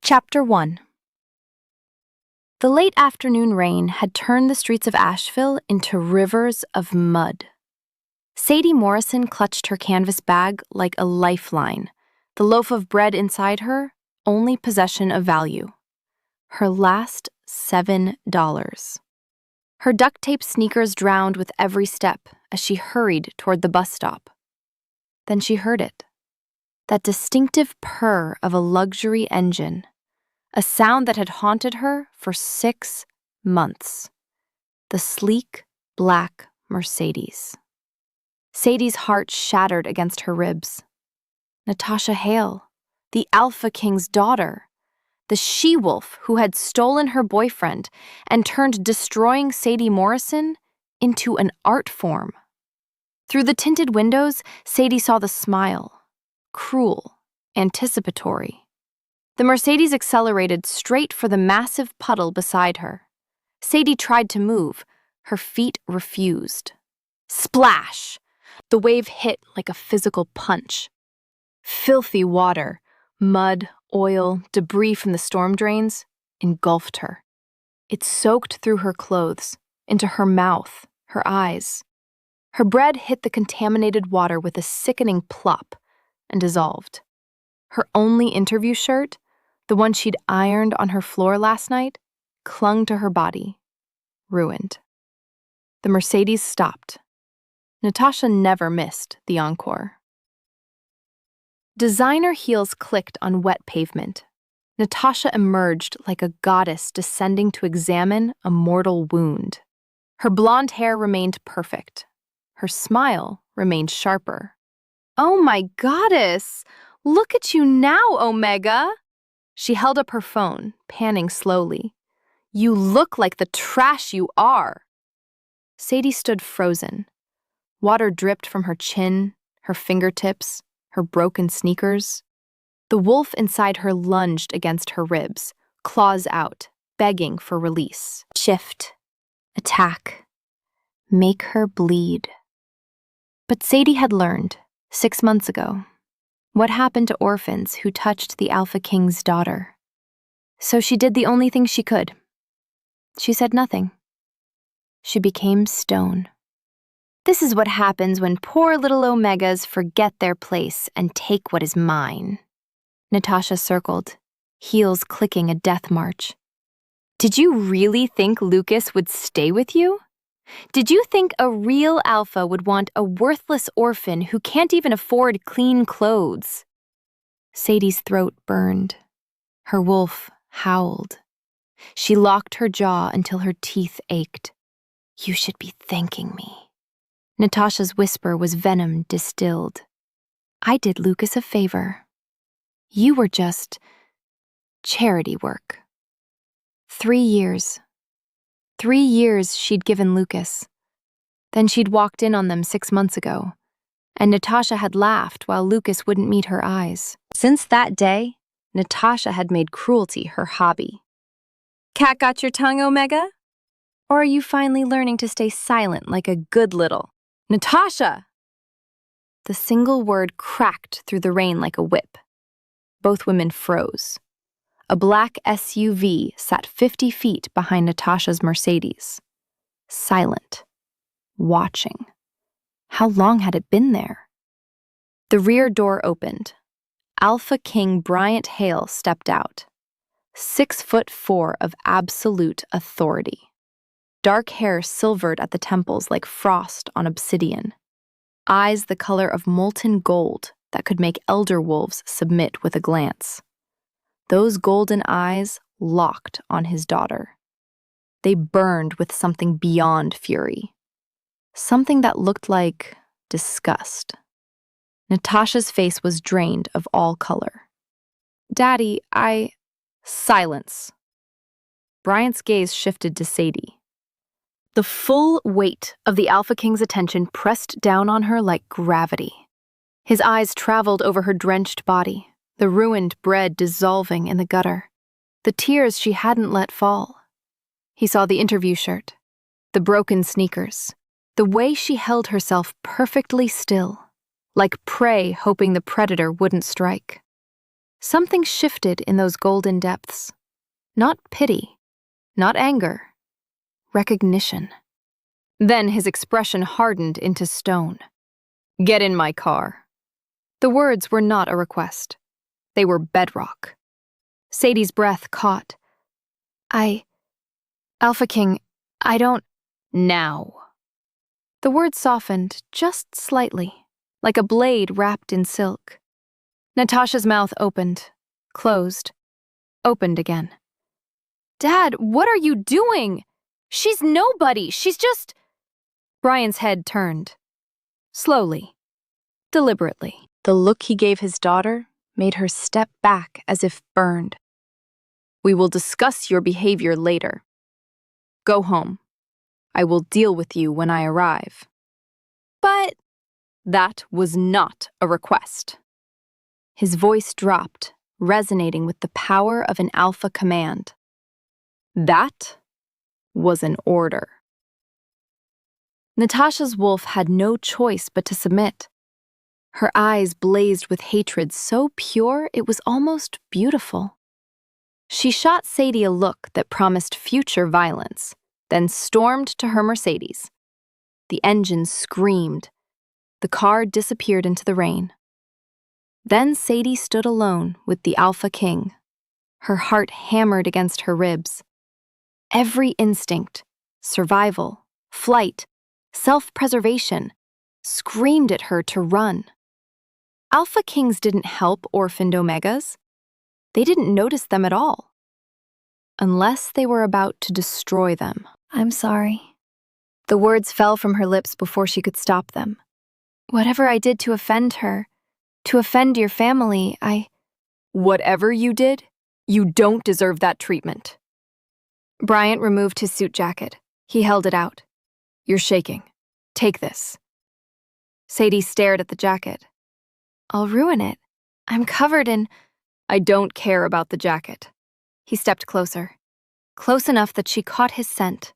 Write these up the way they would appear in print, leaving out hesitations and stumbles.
Chapter 1. The late afternoon rain had turned the streets of Asheville into rivers of mud. Sadie Morrison clutched her canvas bag like a lifeline, the loaf of bread inside her only possession of value. Her last $7. Her duct tape sneakers drowned with every step as she hurried toward the bus stop. Then she heard it. That distinctive purr of a luxury engine. A sound that had haunted her for 6 months. The sleek, black Mercedes. Sadie's heart shattered against her ribs. Natasha Hale, the Alpha King's daughter. The she-wolf who had stolen her boyfriend and turned destroying Sadie Morrison into an art form. Through the tinted windows, Sadie saw the smile. Cruel, anticipatory. The Mercedes accelerated straight for the massive puddle beside her. Sadie tried to move. Her feet refused. Splash! The wave hit like a physical punch. Filthy water, mud, oil, debris from the storm drains, engulfed her. It soaked through her clothes, into her mouth, her eyes. Her bread hit the contaminated water with a sickening plop and dissolved. Her only interview shirt, the one she'd ironed on her floor last night, clung to her body, ruined. The Mercedes stopped. Natasha never missed the encore. Designer heels clicked on wet pavement. Natasha emerged like a goddess descending to examine a mortal wound. Her blonde hair remained perfect. Her smile remained sharper. "Oh my goddess! Look at you now, Omega!" She held up her phone, panning slowly. "You look like the trash you are." Sadie stood frozen. Water dripped from her chin, her fingertips, her broken sneakers. The wolf inside her lunged against her ribs, claws out, begging for release. Shift. Attack. Make her bleed. But Sadie had learned, 6 months ago, what happened to orphans who touched the Alpha King's daughter. So she did the only thing she could. She said nothing. She became stone. This is what happens when poor little Omegas forget their place and take what is mine. Natasha circled, heels clicking a death march. Did you really think Lucas would stay with you? Did you think a real alpha would want a worthless orphan who can't even afford clean clothes? Sadie's throat burned. Her wolf howled. She locked her jaw until her teeth ached. "You should be thanking me." Natasha's whisper was venom distilled. "I did Lucas a favor. You were just charity work." 3 years. 3 years she'd given Lucas. Then she'd walked in on them 6 months ago, and Natasha had laughed while Lucas wouldn't meet her eyes. Since that day, Natasha had made cruelty her hobby. Cat got your tongue, Omega? Or are you finally learning to stay silent like a good little? Natasha! The single word cracked through the rain like a whip. Both women froze. A black SUV sat 50 feet behind Natasha's Mercedes. Silent. Watching. How long had it been there? The rear door opened. Alpha King Bryant Hale stepped out. 6'4" of absolute authority. Dark hair silvered at the temples like frost on obsidian. Eyes the color of molten gold that could make elder wolves submit with a glance. Those golden eyes locked on his daughter. They burned with something beyond fury. Something that looked like disgust. Natasha's face was drained of all color. "Daddy, Silence." Bryant's gaze shifted to Sadie. The full weight of the Alpha King's attention pressed down on her like gravity. His eyes traveled over her drenched body, the ruined bread dissolving in the gutter, the tears she hadn't let fall. He saw the interview shirt, the broken sneakers, the way she held herself perfectly still, like prey hoping the predator wouldn't strike. Something shifted in those golden depths. Not pity, not anger, recognition. Then his expression hardened into stone. "Get in my car." The words were not a request. They were bedrock. Sadie's breath caught. Alpha King, I don't... Now. The words softened just slightly, like a blade wrapped in silk. Natasha's mouth opened, closed, opened again. "Dad, what are you doing? She's nobody. She's just..." Brian's head turned. Slowly, deliberately. The look he gave his daughter made her step back as if burned. "We will discuss your behavior later. Go home. I will deal with you when I arrive." But that was not a request. His voice dropped, resonating with the power of an alpha command. That was an order. Natasha's wolf had no choice but to submit. Her eyes blazed with hatred so pure it was almost beautiful. She shot Sadie a look that promised future violence, then stormed to her Mercedes. The engine screamed. The car disappeared into the rain. Then Sadie stood alone with the Alpha King, her heart hammered against her ribs. Every instinct, survival, flight, self-preservation, screamed at her to run. Alpha Kings didn't help orphaned Omegas. They didn't notice them at all. Unless they were about to destroy them. "I'm sorry." The words fell from her lips before she could stop them. "Whatever I did to offend her, to offend your family, Whatever you did, you don't deserve that treatment." Bryant removed his suit jacket. He held it out. "You're shaking. Take this." Sadie stared at the jacket. "I'll ruin it. I'm covered in..." "I don't care about the jacket." He stepped closer. Close enough that she caught his scent.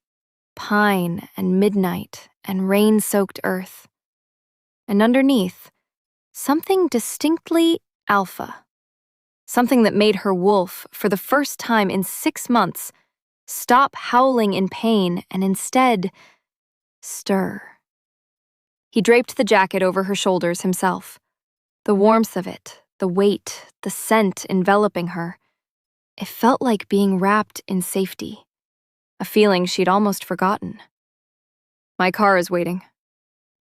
Pine and midnight and rain-soaked earth. And underneath, something distinctly alpha. Something that made her wolf, for the first time in 6 months, stop howling in pain and instead stir. He draped the jacket over her shoulders himself. The warmth of it, the weight, the scent enveloping her. It felt like being wrapped in safety, a feeling she'd almost forgotten. "My car is waiting."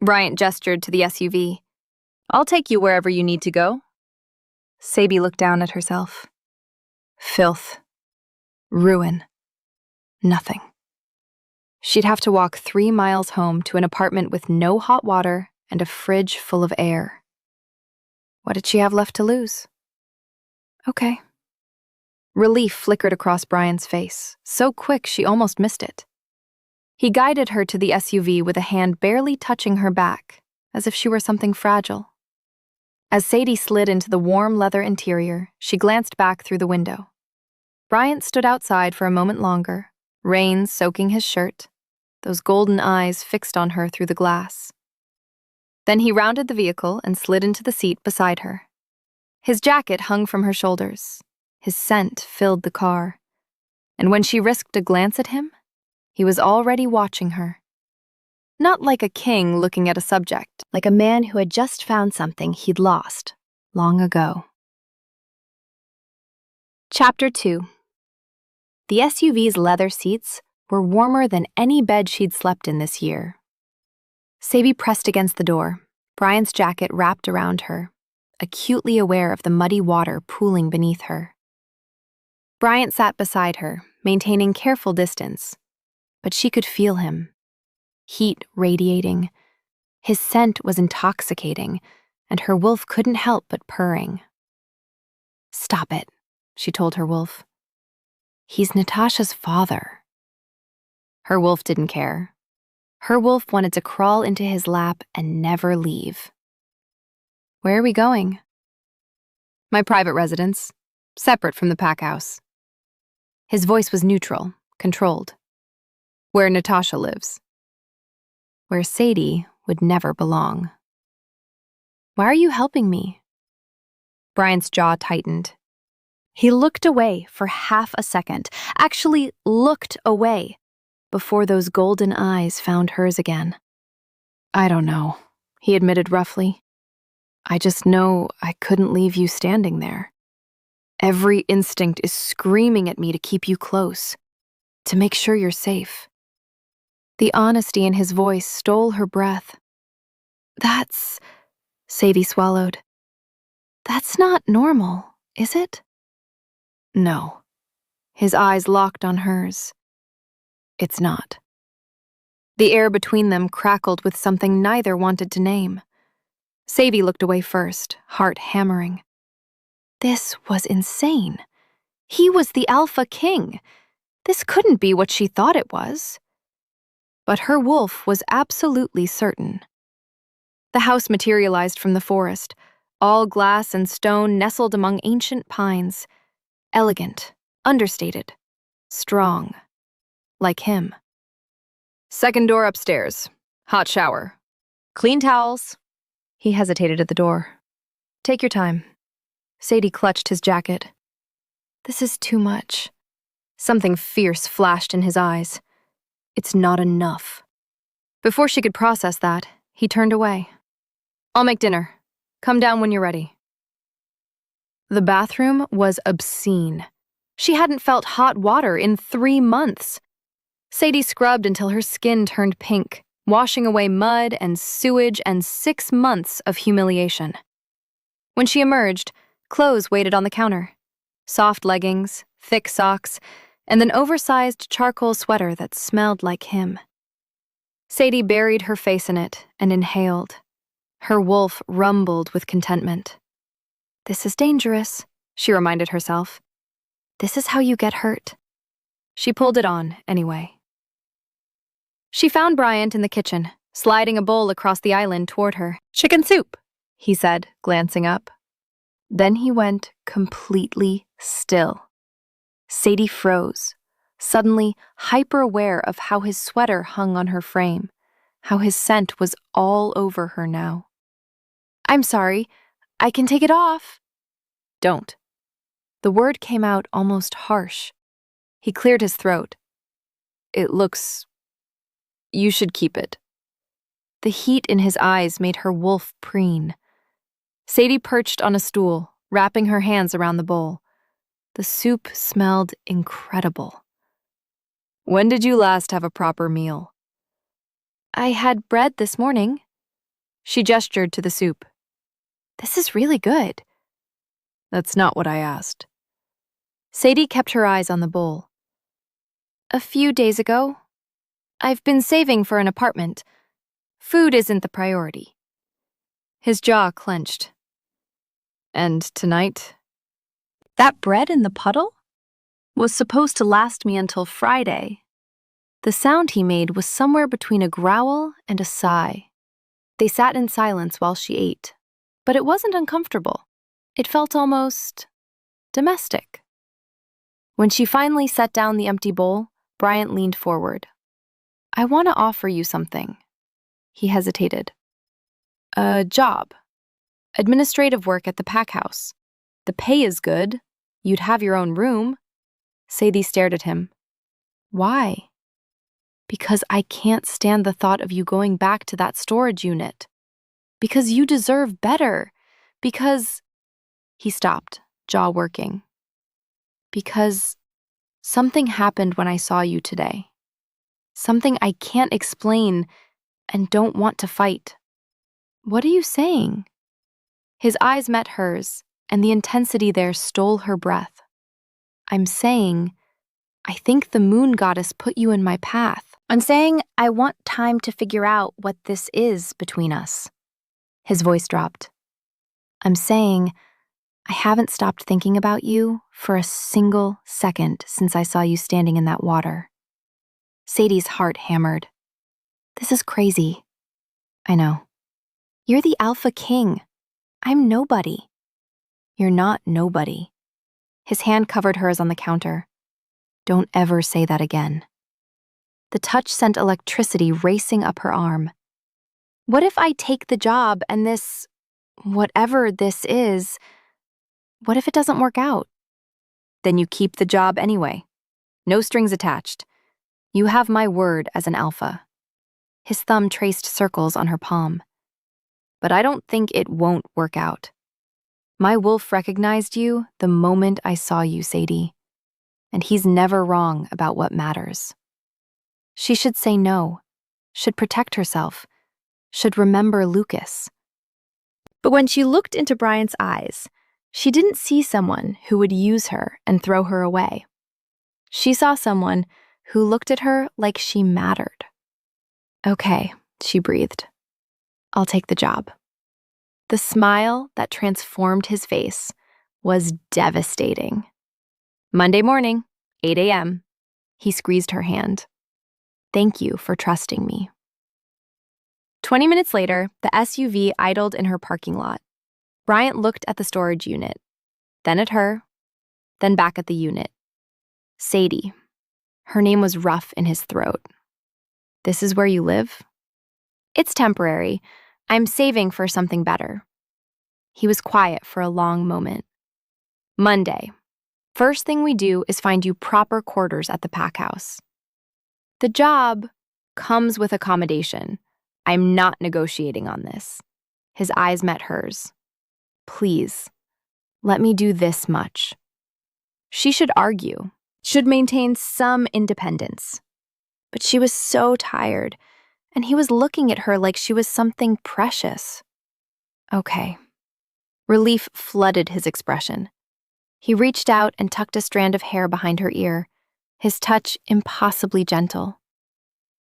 Bryant gestured to the SUV. "I'll take you wherever you need to go." Sadie looked down at herself. Filth. Ruin. Nothing. She'd have to walk 3 miles home to an apartment with no hot water and a fridge full of air. What did she have left to lose? Okay. Relief flickered across Brian's face, so quick she almost missed it. He guided her to the SUV with a hand barely touching her back, as if she were something fragile. As Sadie slid into the warm leather interior, she glanced back through the window. Bryant stood outside for a moment longer, rain soaking his shirt, those golden eyes fixed on her through the glass. Then he rounded the vehicle and slid into the seat beside her. His jacket hung from her shoulders. His scent filled the car. And when she risked a glance at him, he was already watching her. Not like a king looking at a subject, like a man who had just found something he'd lost long ago. Chapter 2. The SUV's leather seats were warmer than any bed she'd slept in this year. Sadie pressed against the door, Brian's jacket wrapped around her, acutely aware of the muddy water pooling beneath her. Bryant sat beside her, maintaining careful distance, but she could feel him. Heat radiating. His scent was intoxicating, and her wolf couldn't help but purring. "Stop it," she told her wolf. "He's Natasha's father." Her wolf didn't care. Her wolf wanted to crawl into his lap and never leave. "Where are we going?" "My private residence, separate from the pack house." His voice was neutral, controlled. "Where Natasha lives." Where Sadie would never belong. "Why are you helping me?" Brian's jaw tightened. He looked away for half a second, actually looked away, before those golden eyes found hers again. "I don't know," he admitted roughly. "I just know I couldn't leave you standing there. Every instinct is screaming at me to keep you close, to make sure you're safe." The honesty in his voice stole her breath. "That's," Sadie swallowed. "That's not normal, is it?" "No." His eyes locked on hers. "It's not." The air between them crackled with something neither wanted to name. Sadie looked away first, heart hammering. This was insane. He was the Alpha King. This couldn't be what she thought it was. But her wolf was absolutely certain. The house materialized from the forest, all glass and stone nestled among ancient pines. Elegant, understated, strong, like him. "Second door upstairs. Hot shower. Clean towels." He hesitated at the door. "Take your time." Sadie clutched his jacket. "This is too much." Something fierce flashed in his eyes. "It's not enough." Before she could process that, he turned away. "I'll make dinner. Come down when you're ready." The bathroom was obscene. She hadn't felt hot water in 3 months. Sadie scrubbed until her skin turned pink, washing away mud and sewage and 6 months of humiliation. When she emerged, clothes waited on the counter. Soft leggings, thick socks, and an oversized charcoal sweater that smelled like him. Sadie buried her face in it and inhaled. Her wolf rumbled with contentment. "This is dangerous," she reminded herself. "This is how you get hurt." She pulled it on, anyway. She found Bryant in the kitchen, sliding a bowl across the island toward her. "Chicken soup," he said, glancing up. Then he went completely still. Sadie froze, suddenly hyper-aware of how his sweater hung on her frame, how his scent was all over her now. "I'm sorry, I can take it off." "Don't." The word came out almost harsh. He cleared his throat. "It looks... You should keep it." The heat in his eyes made her wolf preen. Sadie perched on a stool, wrapping her hands around the bowl. The soup smelled incredible. "When did you last have a proper meal?" "I had bread this morning." She gestured to the soup. "This is really good." "That's not what I asked." Sadie kept her eyes on the bowl. "A few days ago. I've been saving for an apartment. Food isn't the priority." His jaw clenched. "And tonight?" "That bread in the puddle was supposed to last me until Friday." The sound he made was somewhere between a growl and a sigh. They sat in silence while she ate, but it wasn't uncomfortable. It felt almost domestic. When she finally set down the empty bowl, Bryant leaned forward. "I want to offer you something." He hesitated. "A job. Administrative work at the pack house. The pay is good. You'd have your own room." Sadie stared at him. "Why?" "Because I can't stand the thought of you going back to that storage unit. Because you deserve better. Because..." He stopped, jaw working. "Because something happened when I saw you today. Something I can't explain and don't want to fight." "What are you saying?" His eyes met hers, and the intensity there stole her breath. "I'm saying, I think the moon goddess put you in my path. I'm saying I want time to figure out what this is between us." His voice dropped. "I'm saying I haven't stopped thinking about you for a single second since I saw you standing in that water." Sadie's heart hammered. "This is crazy." "I know. You're the Alpha King. I'm nobody." "You're not nobody." His hand covered hers on the counter. "Don't ever say that again." The touch sent electricity racing up her arm. "What if I take the job and this, whatever this is, what if it doesn't work out?" Then you keep the job anyway. No strings attached. You have my word as an alpha. His thumb traced circles on her palm. But I don't think it won't work out. My wolf recognized you the moment I saw you, Sadie. And he's never wrong about what matters. She should say no, should protect herself, should remember Lucas. But when she looked into Bryant's eyes, she didn't see someone who would use her and throw her away. She saw someone who looked at her like she mattered. Okay, she breathed. I'll take the job. The smile that transformed his face was devastating. Monday morning, 8 a.m., he squeezed her hand. Thank you for trusting me. 20 minutes later, the SUV idled in her parking lot. Bryant looked at the storage unit, then at her, then back at the unit. Sadie. Her name was rough in his throat. This is where you live? It's temporary. I'm saving for something better. He was quiet for a long moment. Monday. First thing we do is find you proper quarters at the pack house. The job comes with accommodation. I'm not negotiating on this. His eyes met hers. Please, let me do this much. She should argue, should maintain some independence. But she was so tired, and he was looking at her like she was something precious. Okay. Relief flooded his expression. He reached out and tucked a strand of hair behind her ear, his touch impossibly gentle.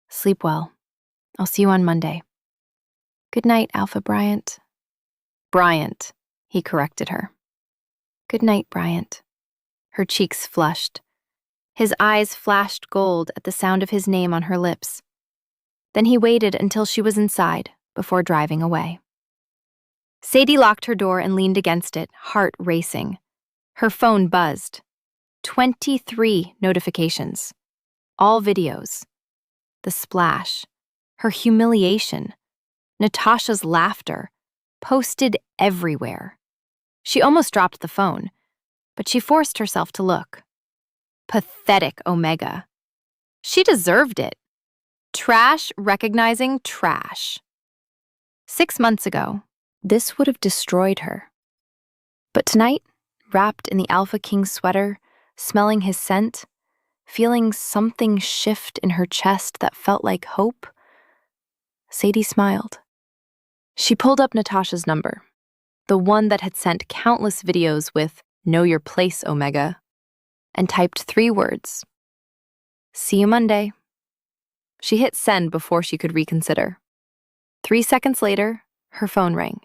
Sleep well. I'll see you on Monday. Good night, Alpha Bryant. Bryant, he corrected her. Good night, Bryant. Her cheeks flushed. His eyes flashed gold at the sound of his name on her lips. Then he waited until she was inside before driving away. Sadie locked her door and leaned against it, heart racing. Her phone buzzed. 23 notifications. All videos. The splash. Her humiliation. Natasha's laughter. Posted everywhere. She almost dropped the phone, but she forced herself to look. Pathetic Omega. She deserved it. Trash recognizing trash. 6 months ago, this would have destroyed her. But tonight, wrapped in the Alpha King sweater, smelling his scent, feeling something shift in her chest that felt like hope, Sadie smiled. She pulled up Natasha's number, the one that had sent countless videos with "Know your place, Omega," and typed 3 words. See you Monday. She hit send before she could reconsider. 3 seconds later, her phone rang.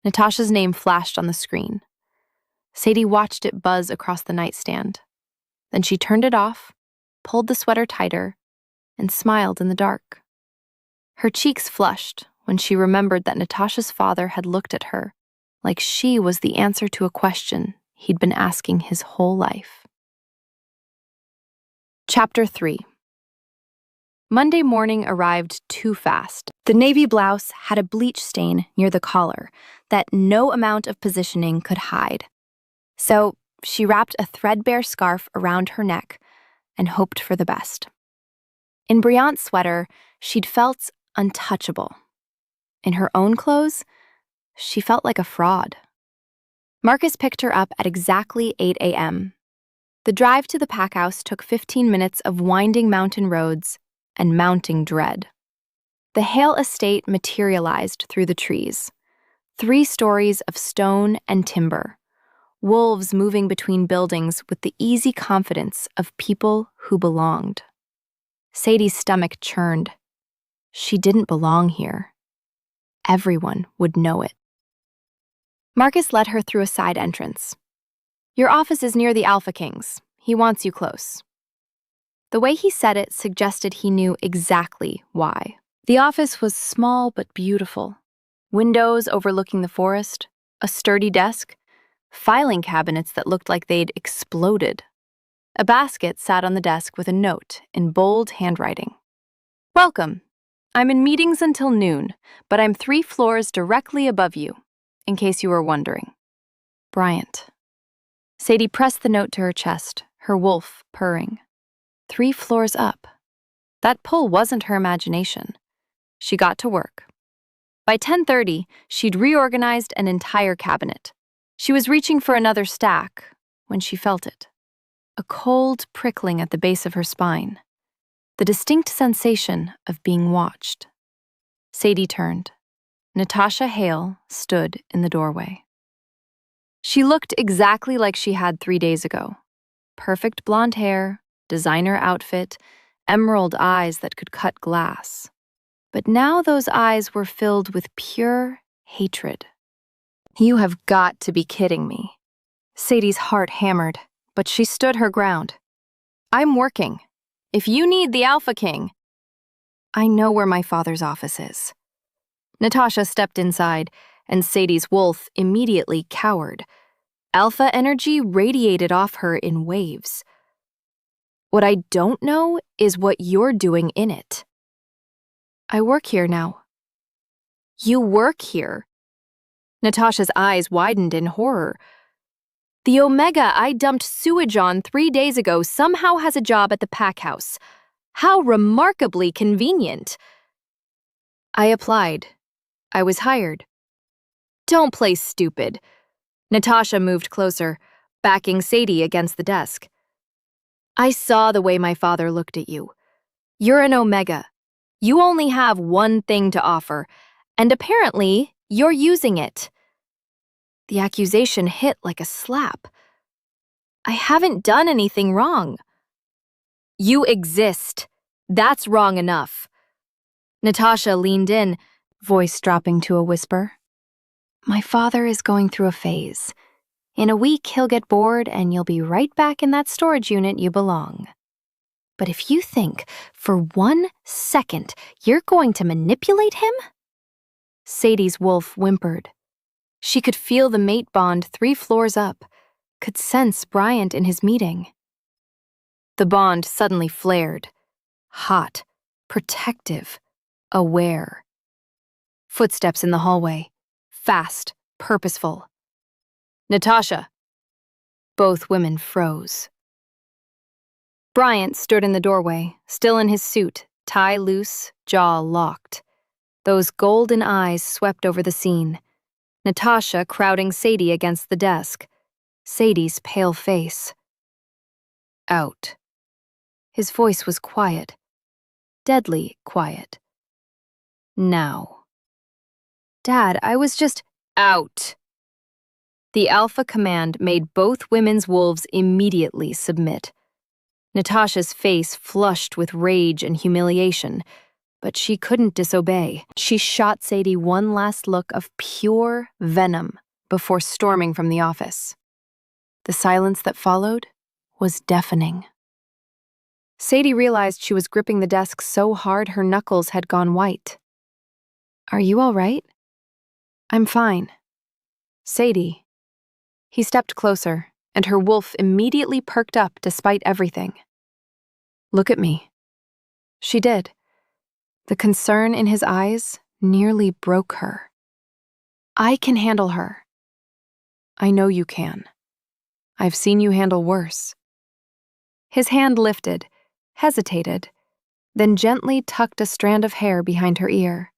Natasha's name flashed on the screen. Sadie watched it buzz across the nightstand. Then she turned it off, pulled the sweater tighter, and smiled in the dark. Her cheeks flushed when she remembered that Natasha's father had looked at her like she was the answer to a question he'd been asking his whole life. Chapter 3. Monday morning arrived too fast. The navy blouse had a bleach stain near the collar that no amount of positioning could hide. So she wrapped a threadbare scarf around her neck and hoped for the best. In Bryant's sweater, she'd felt untouchable. In her own clothes, she felt like a fraud. Marcus picked her up at exactly 8 a.m. The drive to the pack house took 15 minutes of winding mountain roads and mounting dread. The Hale estate materialized through the trees. 3 stories of stone and timber, wolves moving between buildings with the easy confidence of people who belonged. Sadie's stomach churned. She didn't belong here. Everyone would know it. Marcus led her through a side entrance. Your office is near the Alpha Kings. He wants you close. The way he said it suggested he knew exactly why. The office was small but beautiful. Windows overlooking the forest, a sturdy desk, filing cabinets that looked like they'd exploded. A basket sat on the desk with a note in bold handwriting. Welcome. I'm in meetings until noon, but I'm 3 floors directly above you, in case you were wondering. Bryant. Sadie pressed the note to her chest, her wolf purring. 3 floors up. That pull wasn't her imagination. She got to work. By 10:30, she'd reorganized an entire cabinet. She was reaching for another stack when she felt it. A cold prickling at the base of her spine. The distinct sensation of being watched. Sadie turned. Natasha Hale stood in the doorway. She looked exactly like she had 3 days ago. Perfect blonde hair, designer outfit, emerald eyes that could cut glass. But now those eyes were filled with pure hatred. You have got to be kidding me. Sadie's heart hammered, but she stood her ground. I'm working. If you need the Alpha King, I know where my father's office is. Natasha stepped inside, and Sadie's wolf immediately cowered. Alpha energy radiated off her in waves. What I don't know is what you're doing in it. I work here now. You work here? Natasha's eyes widened in horror. The Omega I dumped sewage on 3 days ago somehow has a job at the pack house. How remarkably convenient. I applied. I was hired. Don't play stupid. Natasha moved closer, backing Sadie against the desk. I saw the way my father looked at you. You're an Omega. You only have one thing to offer, and apparently you're using it. The accusation hit like a slap. I haven't done anything wrong. You exist. That's wrong enough. Natasha leaned in, voice dropping to a whisper. My father is going through a phase. In a week, he'll get bored and you'll be right back in that storage unit you belong. But if you think, for 1 second, you're going to manipulate him? Sadie's wolf whimpered. She could feel the mate bond 3 floors up, could sense Bryant in his meeting. The bond suddenly flared, hot, protective, aware. Footsteps in the hallway, fast, purposeful. Natasha. Both women froze. Bryant stood in the doorway, still in his suit, tie loose, jaw locked. Those golden eyes swept over the scene. Natasha crowding Sadie against the desk. Sadie's pale face. Out. His voice was quiet. Deadly quiet. Now. Dad, I was just out. The Alpha command made both women's wolves immediately submit. Natasha's face flushed with rage and humiliation, but she couldn't disobey. She shot Sadie one last look of pure venom before storming from the office. The silence that followed was deafening. Sadie realized she was gripping the desk so hard her knuckles had gone white. Are you all right? I'm fine. Sadie. He stepped closer, and her wolf immediately perked up despite everything. Look at me. She did. The concern in his eyes nearly broke her. I can handle her. I know you can. I've seen you handle worse. His hand lifted, hesitated, then gently tucked a strand of hair behind her ear.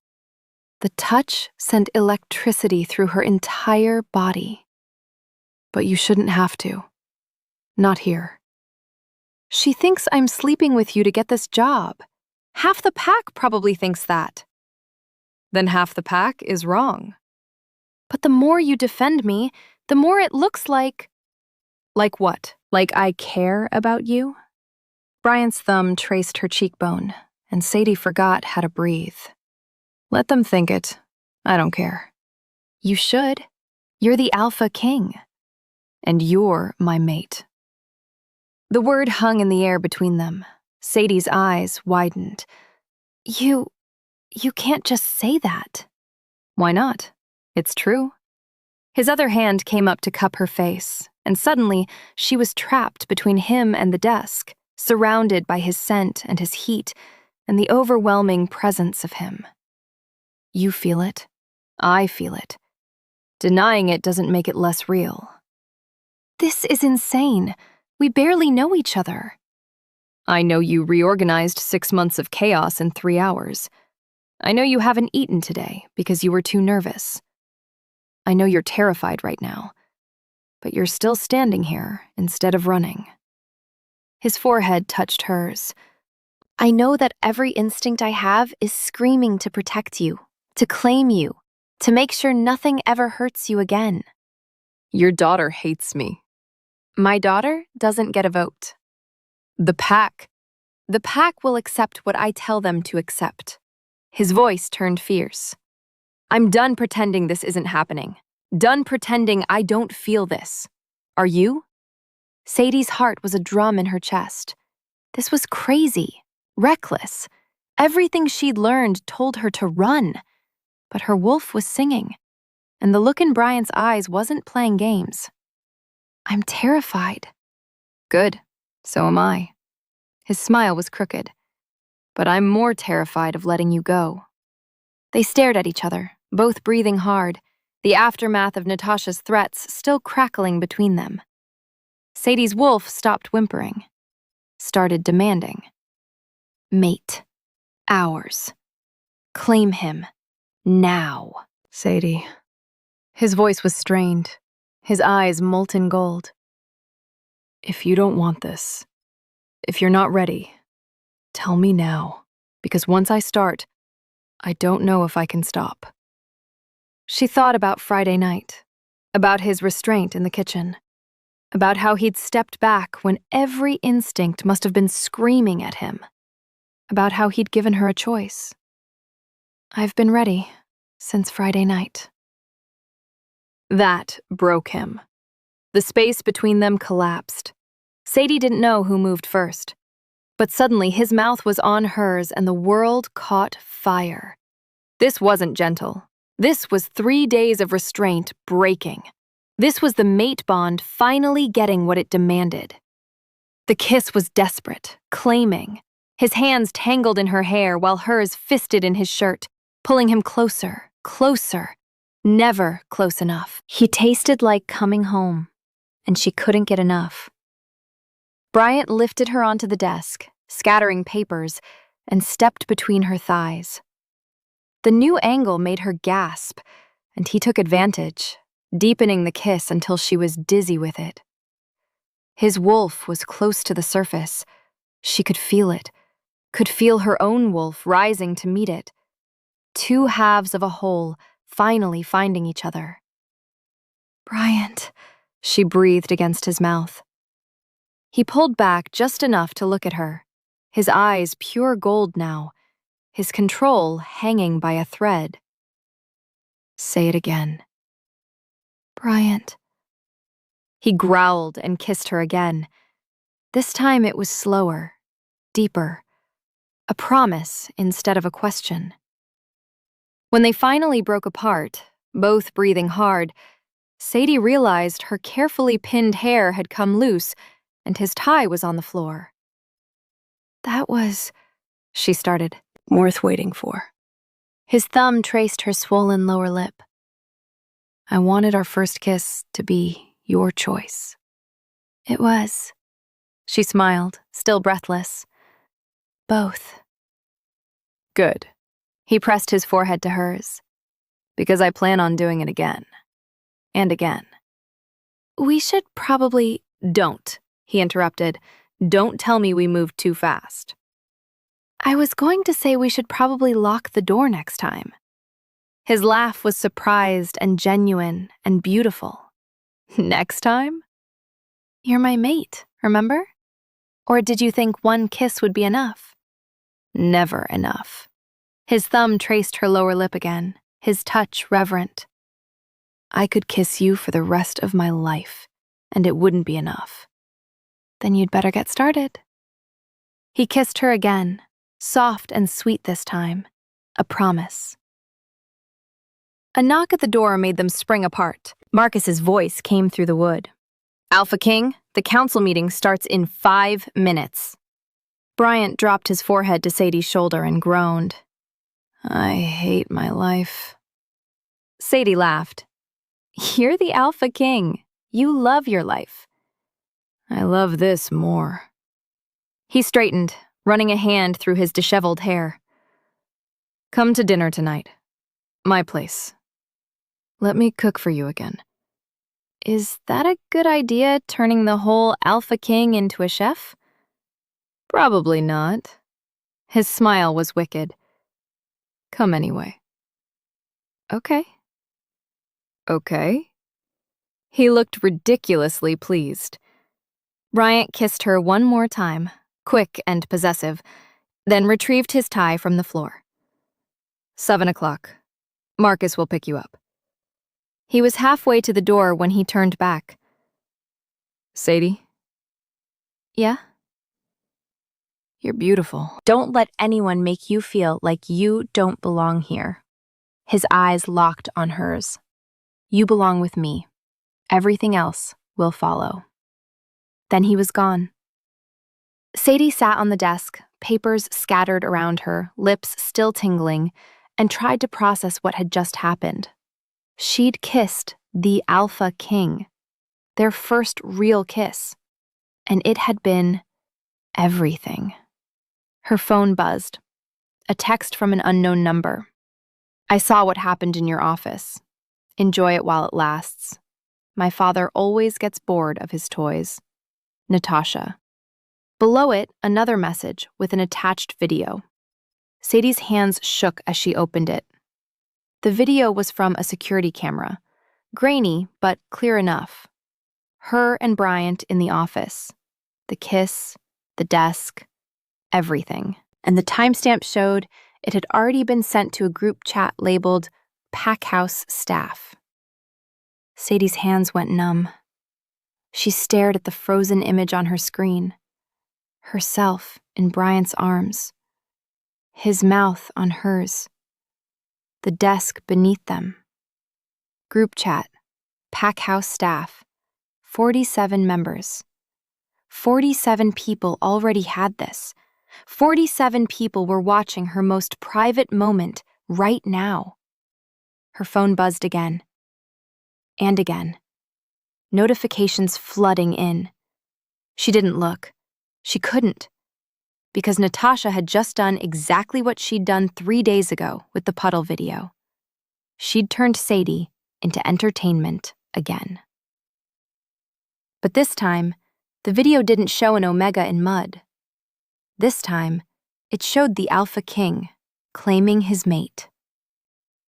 The touch sent electricity through her entire body. But you shouldn't have to. Not here. She thinks I'm sleeping with you to get this job. Half the pack probably thinks that. Then half the pack is wrong. But the more you defend me, the more it looks like... Like what? Like I care about you? Bryant's thumb traced her cheekbone, and Sadie forgot how to breathe. Let them think it. I don't care. You should. You're the Alpha King. And you're my mate. The word hung in the air between them. Sadie's eyes widened. You can't just say that. Why not? It's true. His other hand came up to cup her face, and suddenly she was trapped between him and the desk, surrounded by his scent and his heat and the overwhelming presence of him. You feel it. I feel it. Denying it doesn't make it less real. This is insane. We barely know each other. I know you reorganized 6 months of chaos in 3 hours. I know you haven't eaten today because you were too nervous. I know you're terrified right now, but you're still standing here instead of running. His forehead touched hers. I know that every instinct I have is screaming to protect you, to claim you, to make sure nothing ever hurts you again. Your daughter hates me. My daughter doesn't get a vote. The pack will accept what I tell them to accept. His voice turned fierce. I'm done pretending this isn't happening. Done pretending I don't feel this. Are you? Sadie's heart was a drum in her chest. This was crazy, reckless. Everything she'd learned told her to run. But her wolf was singing, and the look in Bryant's eyes wasn't playing games. I'm terrified. Good, so am I. His smile was crooked. But I'm more terrified of letting you go. They stared at each other, both breathing hard, the aftermath of Natasha's threats still crackling between them. Sadie's wolf stopped whimpering, started demanding. Mate. Ours. Claim him. Now. Sadie. His voice was strained, his eyes molten gold. If you don't want this, if you're not ready, tell me now, because once I start, I don't know if I can stop. She thought about Friday night, about his restraint in the kitchen, about how he'd stepped back when every instinct must have been screaming at him, about how he'd given her a choice. I've been ready since Friday night. That broke him. The space between them collapsed. Sadie didn't know who moved first, but suddenly his mouth was on hers and the world caught fire. This wasn't gentle. This was 3 days of restraint breaking. This was the mate bond finally getting what it demanded. The kiss was desperate, claiming. His hands tangled in her hair while hers fisted in his shirt, pulling him closer, closer, never close enough. He tasted like coming home, and she couldn't get enough. Bryant lifted her onto the desk, scattering papers, and stepped between her thighs. The new angle made her gasp, and he took advantage, deepening the kiss until she was dizzy with it. His wolf was close to the surface. She could feel it, could feel her own wolf rising to meet it. 2 halves of a whole, finally finding each other. Bryant, she breathed against his mouth. He pulled back just enough to look at her, his eyes pure gold now, his control hanging by a thread. Say it again. Bryant. He growled and kissed her again. This time it was slower, deeper, a promise instead of a question. When they finally broke apart, both breathing hard, Sadie realized her carefully pinned hair had come loose and his tie was on the floor. That was, she started, worth waiting for. His thumb traced her swollen lower lip. I wanted our first kiss to be your choice. It was. She smiled, still breathless. Both. Good. He pressed his forehead to hers. Because I plan on doing it again. And again. We should probably... Don't, he interrupted. Don't tell me we moved too fast. I was going to say we should probably lock the door next time. His laugh was surprised and genuine and beautiful. Next time? You're my mate, remember? Or did you think one kiss would be enough? Never enough. His thumb traced her lower lip again, his touch reverent. I could kiss you for the rest of my life, and it wouldn't be enough. Then you'd better get started. He kissed her again, soft and sweet this time, a promise. A knock at the door made them spring apart. Marcus's voice came through the wood. Alpha King, the council meeting starts in 5 minutes. Bryant dropped his forehead to Sadie's shoulder and groaned. I hate my life. Sadie laughed. You're the Alpha King. You love your life. I love this more. He straightened, running a hand through his disheveled hair. Come to dinner tonight. My place. Let me cook for you again. Is that a good idea, turning the whole Alpha King into a chef? Probably not. His smile was wicked. Come anyway. Okay. Okay. He looked ridiculously pleased. Bryant kissed her one more time, quick and possessive, then retrieved his tie from the floor. 7 o'clock. Marcus will pick you up. He was halfway to the door when he turned back. Sadie? Yeah? You're beautiful. Don't let anyone make you feel like you don't belong here. His eyes locked on hers. You belong with me. Everything else will follow. Then he was gone. Sadie sat on the desk, papers scattered around her, lips still tingling, and tried to process what had just happened. She'd kissed the Alpha King, their first real kiss, and it had been everything. Her phone buzzed. A text from an unknown number. I saw what happened in your office. Enjoy it while it lasts. My father always gets bored of his toys. Natasha. Below it, another message with an attached video. Sadie's hands shook as she opened it. The video was from a security camera, grainy but clear enough. Her and Bryant in the office. The kiss, the desk, everything. And the timestamp showed it had already been sent to a group chat labeled Packhouse Staff. Sadie's hands went numb. She stared at the frozen image on her screen. Herself in Bryant's arms. His mouth on hers. The desk beneath them. Group chat. Packhouse Staff. 47 members. 47 people already had this. 47 people were watching her most private moment right now. Her phone buzzed again. And again. Notifications flooding in. She didn't look. She couldn't. Because Natasha had just done exactly what she'd done 3 days ago with the puddle video. She'd turned Sadie into entertainment again. But this time, the video didn't show an omega in mud. This time, it showed the Alpha King claiming his mate.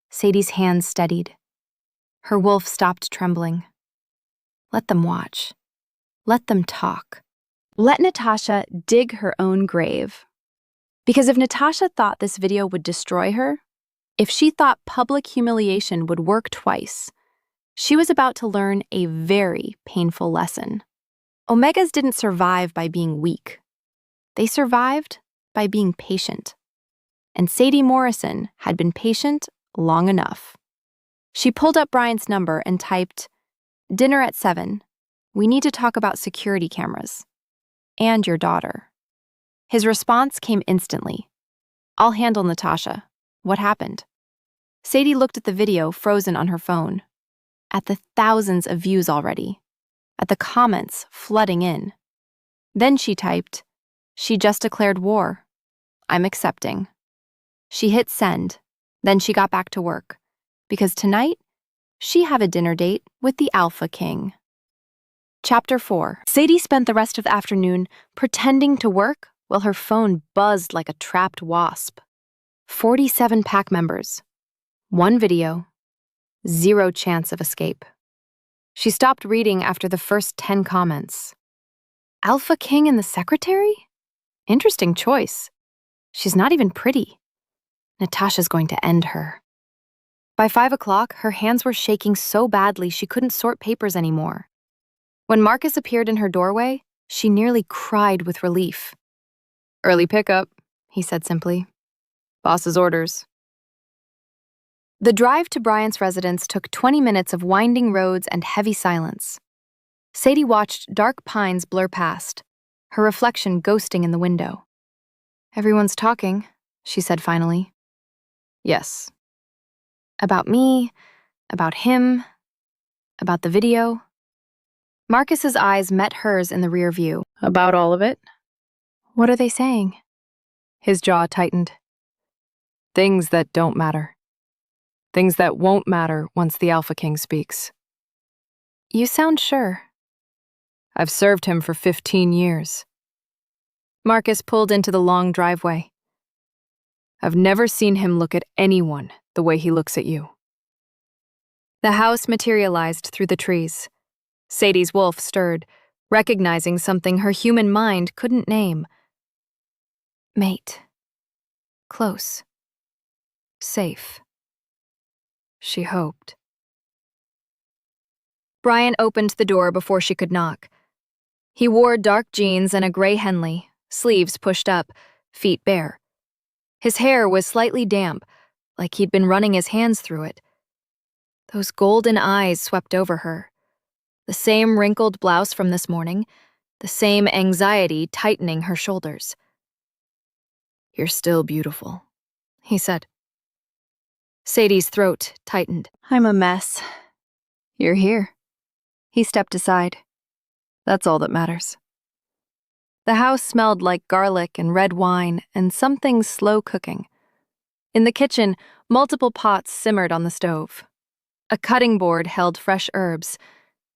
Sadie's hands steadied. Her wolf stopped trembling. Let them watch. Let them talk. Let Natasha dig her own grave. Because if Natasha thought this video would destroy her, if she thought public humiliation would work twice, she was about to learn a very painful lesson. Omegas didn't survive by being weak. They survived by being patient. And Sadie Morrison had been patient long enough. She pulled up Bryant's number and typed, "Dinner at 7. We need to talk about security cameras. And your daughter." His response came instantly. "I'll handle Natasha. What happened?" Sadie looked at the video frozen on her phone, at the thousands of views already, at the comments flooding in. Then she typed, "She just declared war. I'm accepting." She hit send, then she got back to work, because tonight, she had a dinner date with the Alpha King. Chapter 4. Sadie spent the rest of the afternoon pretending to work while her phone buzzed like a trapped wasp. 47 pack members. 1 video. 0 chance of escape. She stopped reading after the first 10 comments. Alpha King and the secretary? Interesting choice. She's not even pretty. Natasha's going to end her. By 5 o'clock, her hands were shaking so badly she couldn't sort papers anymore. When Marcus appeared in her doorway, she nearly cried with relief. "Early pickup," he said simply. "Boss's orders." The drive to Bryant's residence took 20 minutes of winding roads and heavy silence. Sadie watched dark pines blur past, her reflection ghosting in the window. "Everyone's talking," she said finally. "Yes." "About me, about him, about the video." Marcus's eyes met hers in the rear view. About all of it? What are they saying? His jaw tightened. Things that don't matter. Things that won't matter once the Alpha King speaks. You sound sure. I've served him for 15 years. Marcus pulled into the long driveway. I've never seen him look at anyone the way he looks at you. The house materialized through the trees. Sadie's wolf stirred, recognizing something her human mind couldn't name. Mate. Close. Safe. She hoped. Brian opened the door before she could knock. He wore dark jeans and a gray Henley, sleeves pushed up, feet bare. His hair was slightly damp, like he'd been running his hands through it. Those golden eyes swept over her. The same wrinkled blouse from this morning, the same anxiety tightening her shoulders. You're still beautiful, he said. Sadie's throat tightened. I'm a mess. You're here. He stepped aside. That's all that matters. The house smelled like garlic and red wine and something slow cooking. In the kitchen, multiple pots simmered on the stove. A cutting board held fresh herbs.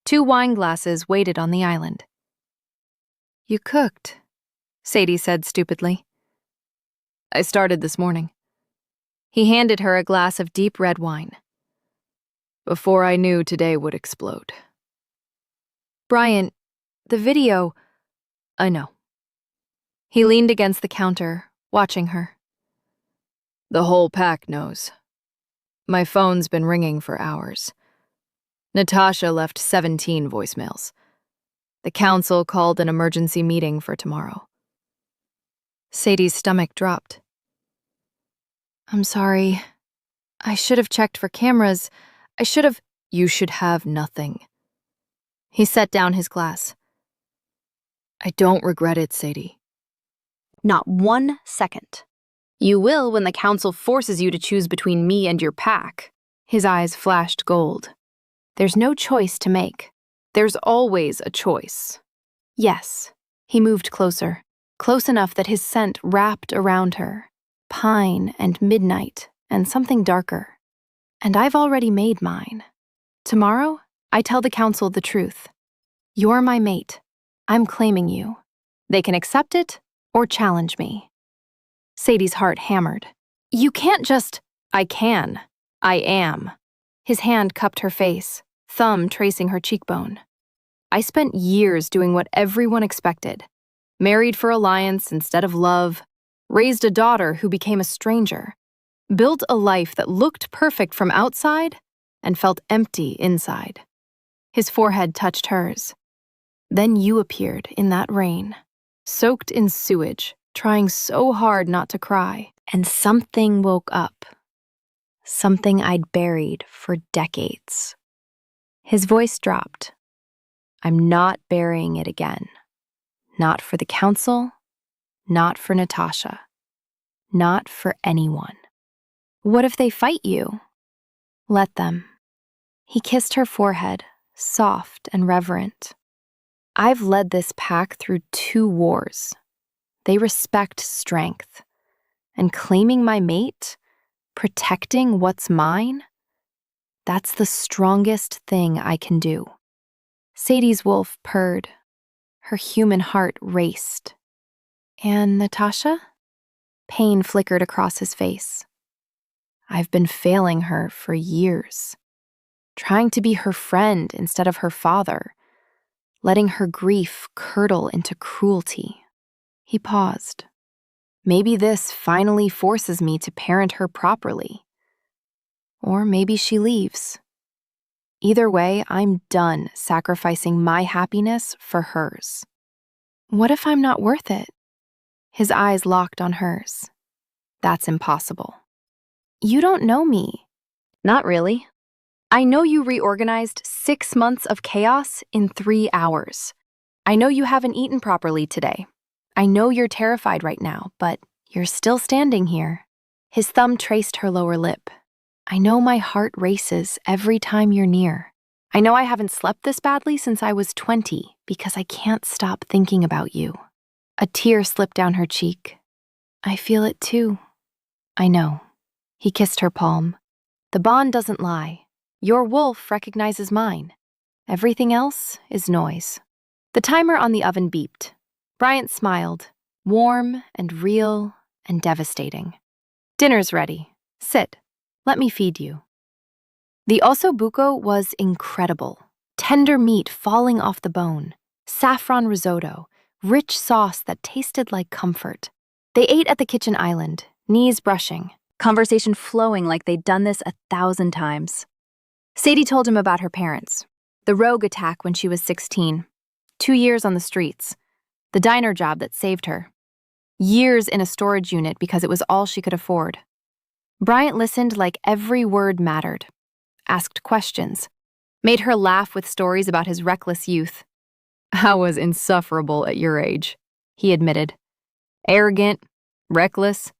2 wine glasses waited on the island. You cooked, Sadie said stupidly. I started this morning. He handed her a glass of deep red wine. Before I knew today would explode. Brian, the video... I know. He leaned against the counter, watching her. The whole pack knows. My phone's been ringing for hours. Natasha left 17 voicemails. The council called an emergency meeting for tomorrow. Sadie's stomach dropped. I'm sorry. I should have checked for cameras. You should have nothing. He set down his glass. I don't regret it, Sadie. Not 1 second. You will when the council forces you to choose between me and your pack. His eyes flashed gold. There's no choice to make. There's always a choice. Yes. He moved closer, close enough that his scent wrapped around her. Pine and midnight and something darker. And I've already made mine. Tomorrow, I tell the council the truth. You're my mate. I'm claiming you. They can accept it or challenge me. Sadie's heart hammered. You can't just... I can. I am. His hand cupped her face, thumb tracing her cheekbone. I spent years doing what everyone expected. Married for alliance instead of love. Raised a daughter who became a stranger. Built a life that looked perfect from outside and felt empty inside. His forehead touched hers. Then you appeared in that rain, soaked in sewage, trying so hard not to cry, and something woke up. Something I'd buried for decades. His voice dropped. I'm not burying it again. Not for the council, not for Natasha, not for anyone. What if they fight you? Let them. He kissed her forehead, soft and reverent. I've led this pack through 2 wars. They respect strength. And claiming my mate, protecting what's mine, that's the strongest thing I can do. Sadie's wolf purred. Her human heart raced. And Natasha? Pain flickered across his face. I've been failing her for years. Trying to be her friend instead of her father. Letting her grief curdle into cruelty. He paused. Maybe this finally forces me to parent her properly. Or maybe she leaves. Either way, I'm done sacrificing my happiness for hers. What if I'm not worth it? His eyes locked on hers. That's impossible. You don't know me. Not really. I know you reorganized 6 months of chaos in 3 hours. I know you haven't eaten properly today. I know you're terrified right now, but you're still standing here. His thumb traced her lower lip. I know my heart races every time you're near. I know I haven't slept this badly since I was 20 because I can't stop thinking about you. A tear slipped down her cheek. I feel it too. I know. He kissed her palm. The bond doesn't lie. Your wolf recognizes mine. Everything else is noise. The timer on the oven beeped. Bryant smiled, warm and real and devastating. Dinner's ready. Sit. Let me feed you. The osso buco was incredible. Tender meat falling off the bone, saffron risotto, rich sauce that tasted like comfort. They ate at the kitchen island, knees brushing, conversation flowing like they'd done this 1,000 times. Sadie told him about her parents, the rogue attack when she was 16, 2 years on the streets, the diner job that saved her, years in a storage unit because it was all she could afford. Bryant listened like every word mattered, asked questions, made her laugh with stories about his reckless youth. I was insufferable at your age, he admitted. Arrogant, reckless,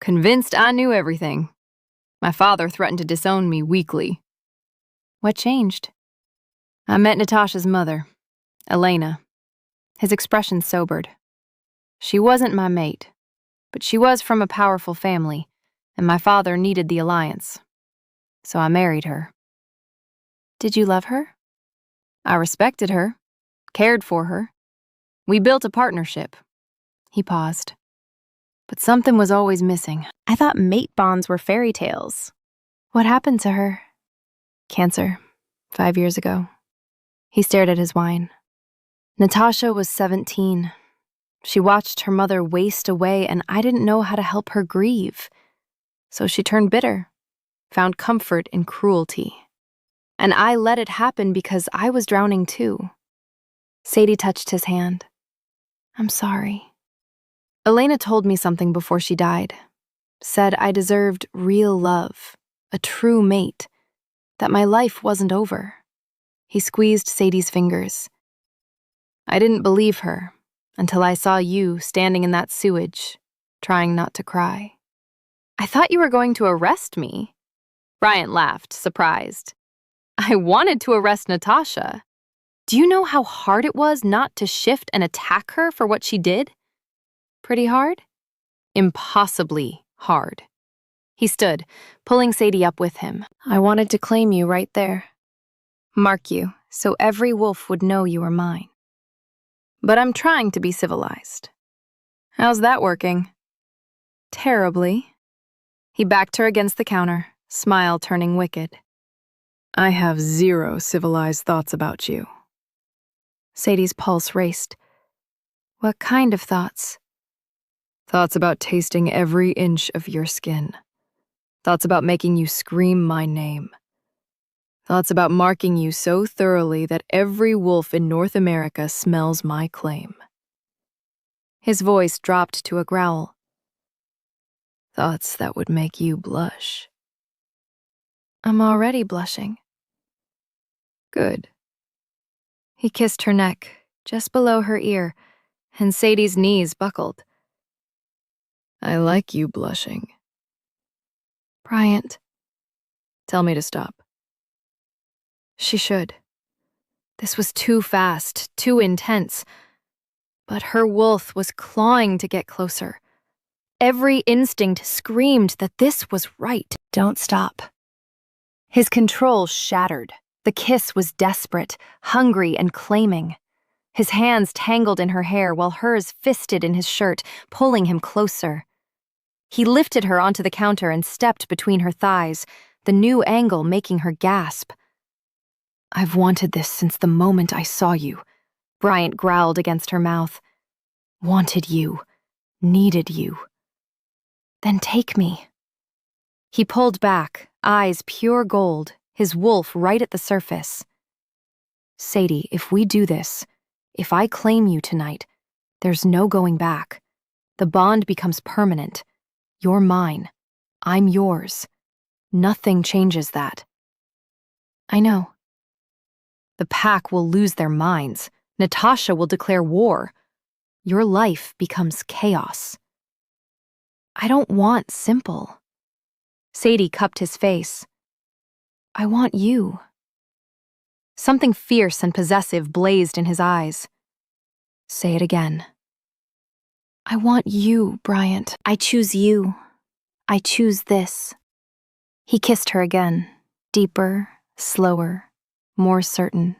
convinced I knew everything. My father threatened to disown me weekly. What changed? I met Natasha's mother, Elena. His expression sobered. She wasn't my mate, but she was from a powerful family, and my father needed the alliance. So I married her. Did you love her? I respected her, cared for her. We built a partnership. He paused. But something was always missing. I thought mate bonds were fairy tales. What happened to her? Cancer, 5 years ago. He stared at his wine. Natasha was 17. She watched her mother waste away, and I didn't know how to help her grieve. So she turned bitter, found comfort in cruelty. And I let it happen because I was drowning too. Sadie touched his hand. I'm sorry. Elena told me something before she died. Said I deserved real love, a true mate, that my life wasn't over. He squeezed Sadie's fingers. I didn't believe her until I saw you standing in that sewage, trying not to cry. I thought you were going to arrest me. Bryant laughed, surprised. I wanted to arrest Natasha. Do you know how hard it was not to shift and attack her for what she did? Pretty hard? Impossibly hard. He stood, pulling Sadie up with him. I wanted to claim you right there. Mark you, so every wolf would know you were mine. But I'm trying to be civilized. How's that working? Terribly. He backed her against the counter, smile turning wicked. I have 0 civilized thoughts about you. Sadie's pulse raced. What kind of thoughts? Thoughts about tasting every inch of your skin. Thoughts about making you scream my name. Thoughts about marking you so thoroughly that every wolf in North America smells my claim. His voice dropped to a growl. Thoughts that would make you blush. I'm already blushing. Good. He kissed her neck, just below her ear, and Sadie's knees buckled. I like you blushing. Bryant. Tell me to stop. She should. This was too fast, too intense. But her wolf was clawing to get closer. Every instinct screamed that this was right. Don't stop. His control shattered. The kiss was desperate, hungry, and claiming. His hands tangled in her hair while hers fisted in his shirt, pulling him closer. He lifted her onto the counter and stepped between her thighs, the new angle making her gasp. I've wanted this since the moment I saw you, Bryant growled against her mouth. Wanted you, needed you. Then take me. He pulled back, eyes pure gold, his wolf right at the surface. Sadie, if we do this, if I claim you tonight, there's no going back. The bond becomes permanent. You're mine. I'm yours. Nothing changes that. I know. The pack will lose their minds. Natasha will declare war. Your life becomes chaos. I don't want simple. Sadie cupped his face. I want you. Something fierce and possessive blazed in his eyes. Say it again. I want you, Bryant. I choose you. I choose this. He kissed her again, deeper, slower, more certain.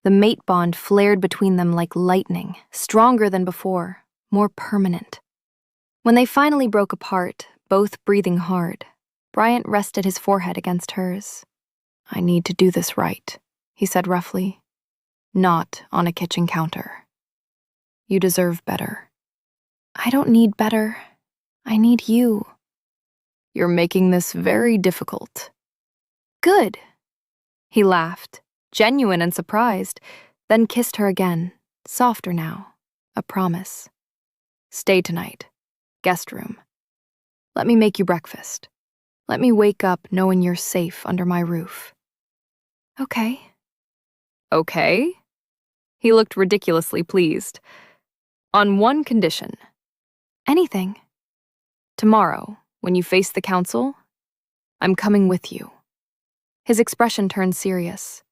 The mate bond flared between them like lightning, stronger than before, more permanent. When they finally broke apart, both breathing hard, Bryant rested his forehead against hers. I need to do this right, he said roughly. Not on a kitchen counter. You deserve better. I don't need better. I need you. You're making this very difficult. Good. He laughed, genuine and surprised, then kissed her again, softer now, a promise. Stay tonight. Guest room. Let me make you breakfast. Let me wake up knowing you're safe under my roof. Okay. Okay? He looked ridiculously pleased. On one condition. Anything. Tomorrow, when you face the council, I'm coming with you. His expression turned serious.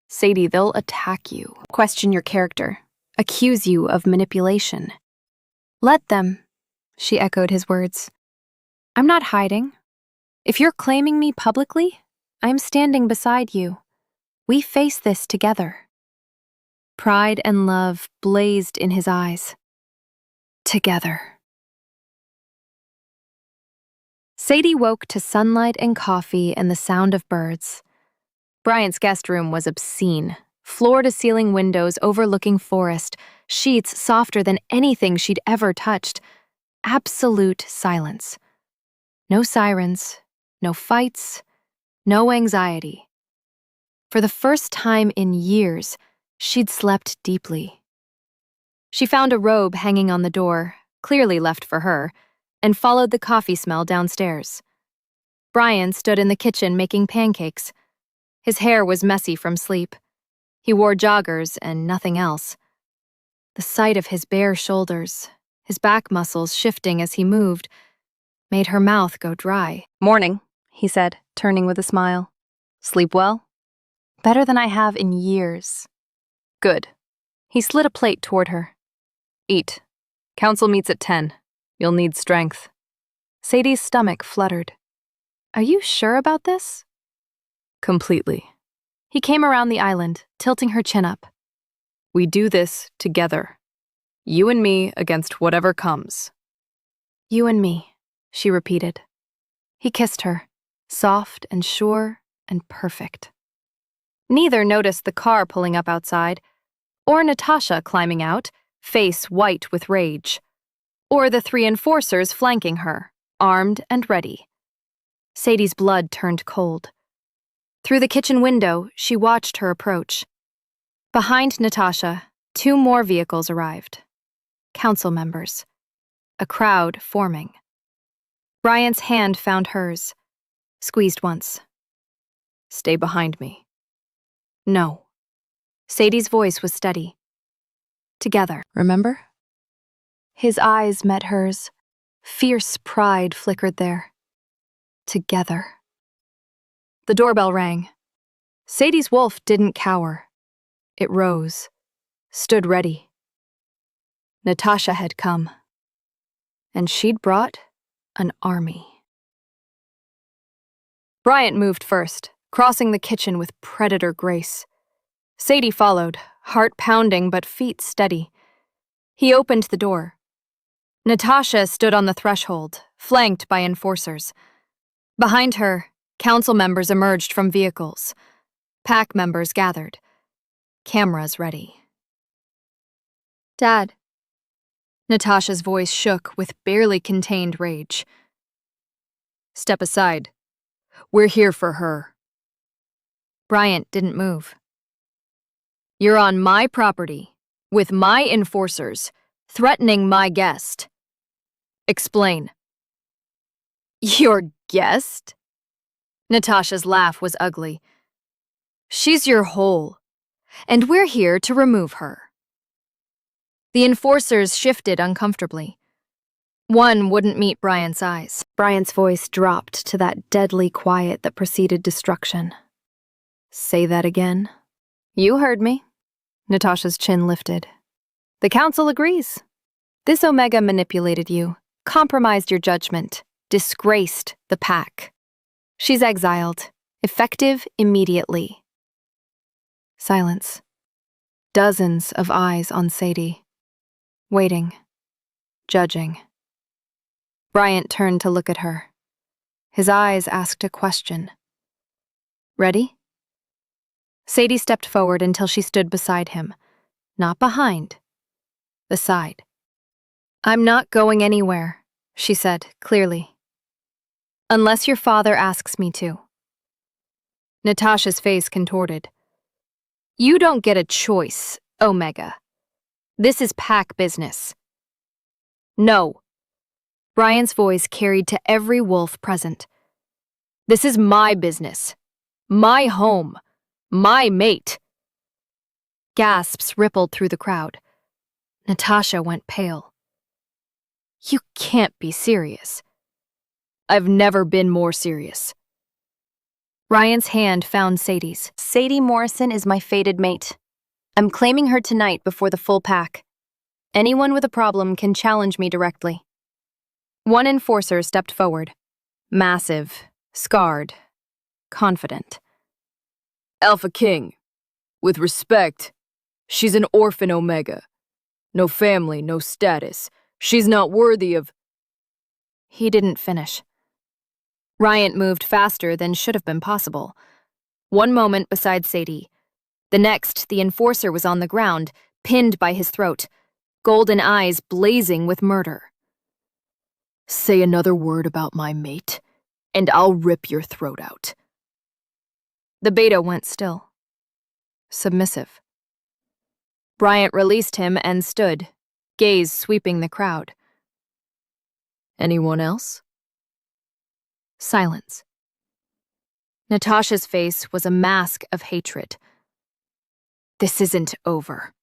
Sadie, they'll attack you, question your character, accuse you of manipulation. Let them, she echoed his words. I'm not hiding. If you're claiming me publicly, I'm standing beside you. We face this together. Pride and love blazed in his eyes. Together. Sadie woke to sunlight and coffee and the sound of birds. Bryant's guest room was obscene. Floor-to-ceiling windows overlooking forest, sheets softer than anything she'd ever touched. Absolute silence. No sirens, no fights, no anxiety. For the first time in years, she'd slept deeply. She found a robe hanging on the door, clearly left for her, and followed the coffee smell downstairs. Brian stood in the kitchen making pancakes. His hair was messy from sleep. He wore joggers and nothing else. The sight of his bare shoulders, his back muscles shifting as he moved, made her mouth go dry. Morning, he said, turning with a smile. Sleep well? Better than I have in years. Good. He slid a plate toward her. Eat. Council meets at 10. You'll need strength. Sadie's stomach fluttered. Are you sure about this? Completely. He came around the island, tilting her chin up. We do this together. You and me against whatever comes. You and me, she repeated. He kissed her, soft and sure and perfect. Neither noticed the car pulling up outside, or Natasha climbing out, face white with rage, or the 3 enforcers flanking her, armed and ready. Sadie's blood turned cold. Through the kitchen window, she watched her approach. Behind Natasha, 2 more vehicles arrived. Council members. A crowd forming. Bryant's hand found hers, squeezed once. Stay behind me. No. Sadie's voice was steady. Together, remember? His eyes met hers. Fierce pride flickered there. Together. The doorbell rang. Sadie's wolf didn't cower. It rose, stood ready. Natasha had come. And she'd brought an army. Bryant moved first, crossing the kitchen with predator grace. Sadie followed, heart pounding but feet steady. He opened the door. Natasha stood on the threshold, flanked by enforcers. Behind her, council members emerged from vehicles. Pack members gathered. Cameras ready. Dad. Natasha's voice shook with barely contained rage. Step aside. We're here for her. Bryant didn't move. You're on my property, with my enforcers, threatening my guest. Explain. Your guest? Natasha's laugh was ugly. She's your hole, and we're here to remove her. The enforcers shifted uncomfortably. One wouldn't meet Bryant's eyes. Bryant's voice dropped to that deadly quiet that preceded destruction. Say that again. You heard me. Natasha's chin lifted. The council agrees. This Omega manipulated you, compromised your judgment, disgraced the pack. She's exiled, effective immediately. Silence. Dozens of eyes on Sadie. Waiting. Judging. Bryant turned to look at her. His eyes asked a question. Ready? Sadie stepped forward until she stood beside him. Not behind. Beside. I'm not going anywhere, she said clearly. Unless your father asks me to. Natasha's face contorted. You don't get a choice, Omega. This is pack business. No. Brian's voice carried to every wolf present. This is my business. My home. My mate. Gasps rippled through the crowd. Natasha went pale. You can't be serious. I've never been more serious. Ryan's hand found Sadie's. Sadie Morrison is my fated mate. I'm claiming her tonight before the full pack. Anyone with a problem can challenge me directly. One enforcer stepped forward. Massive, scarred, confident. Alpha King. With respect, she's an orphan Omega. No family, no status. She's not worthy of... He didn't finish. Ryan moved faster than should have been possible. One moment beside Sadie. The next, the enforcer was on the ground, pinned by his throat, golden eyes blazing with murder. Say another word about my mate, and I'll rip your throat out. The beta went still. Submissive. Bryant released him and stood, gaze sweeping the crowd. Anyone else? Silence. Natasha's face was a mask of hatred. This isn't over.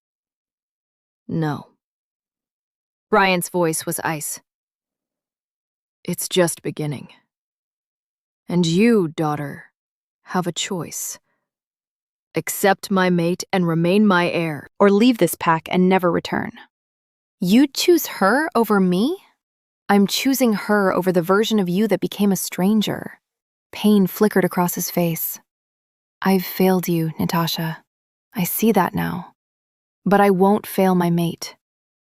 No. Bryant's voice was ice. It's just beginning. And you, daughter, have a choice. Accept my mate and remain my heir, or leave this pack and never return. You'd choose her over me? I'm choosing her over the version of you that became a stranger. Pain flickered across his face. I've failed you, Natasha. I see that now. But I won't fail my mate.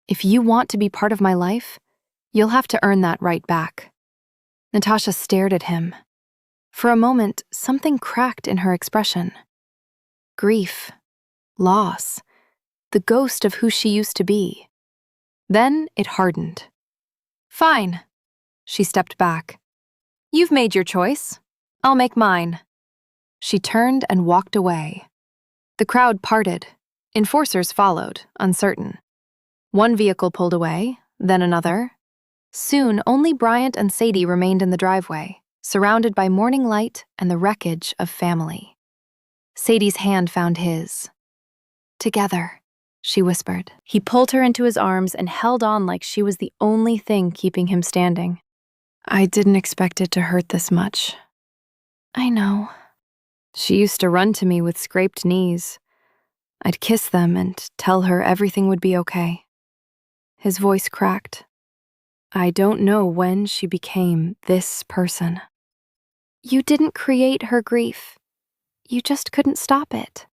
If you want to be part of my life, you'll have to earn that right back. Natasha stared at him. For a moment, something cracked in her expression. Grief, loss, the ghost of who she used to be. Then it hardened. Fine. She stepped back. You've made your choice. I'll make mine. She turned and walked away. The crowd parted. Enforcers followed, uncertain. One vehicle pulled away, then another. Soon, only Bryant and Sadie remained in the driveway, surrounded by morning light and the wreckage of family. Sadie's hand found his. Together, she whispered. He pulled her into his arms and held on like she was the only thing keeping him standing. I didn't expect it to hurt this much. I know. She used to run to me with scraped knees. I'd kiss them and tell her everything would be okay. His voice cracked. I don't know when she became this person. You didn't create her grief. You just couldn't stop it.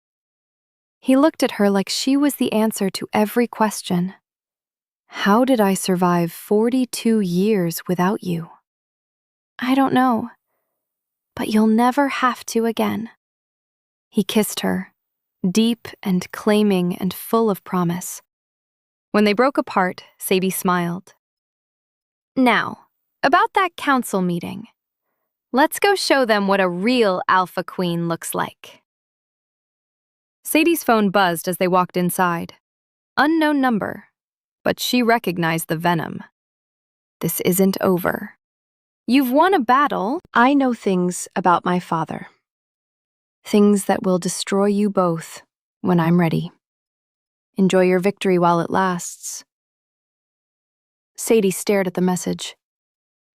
He looked at her like she was the answer to every question. How did I survive 42 years without you? I don't know, but you'll never have to again. He kissed her, deep and claiming and full of promise. When they broke apart, Sadie smiled. Now, about that council meeting. Let's go show them what a real alpha queen looks like. Sadie's phone buzzed as they walked inside. Unknown number, but she recognized the venom. This isn't over. You've won a battle. I know things about my father. Things that will destroy you both when I'm ready. Enjoy your victory while it lasts. Sadie stared at the message.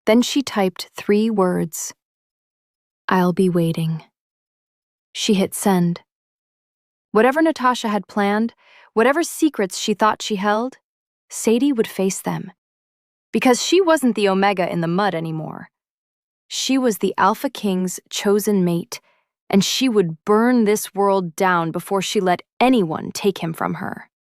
Then she typed 3 words. I'll be waiting. She hit send. Whatever Natasha had planned, whatever secrets she thought she held, Sadie would face them. Because she wasn't the Omega in the mud anymore. She was the Alpha King's chosen mate, and she would burn this world down before she let anyone take him from her.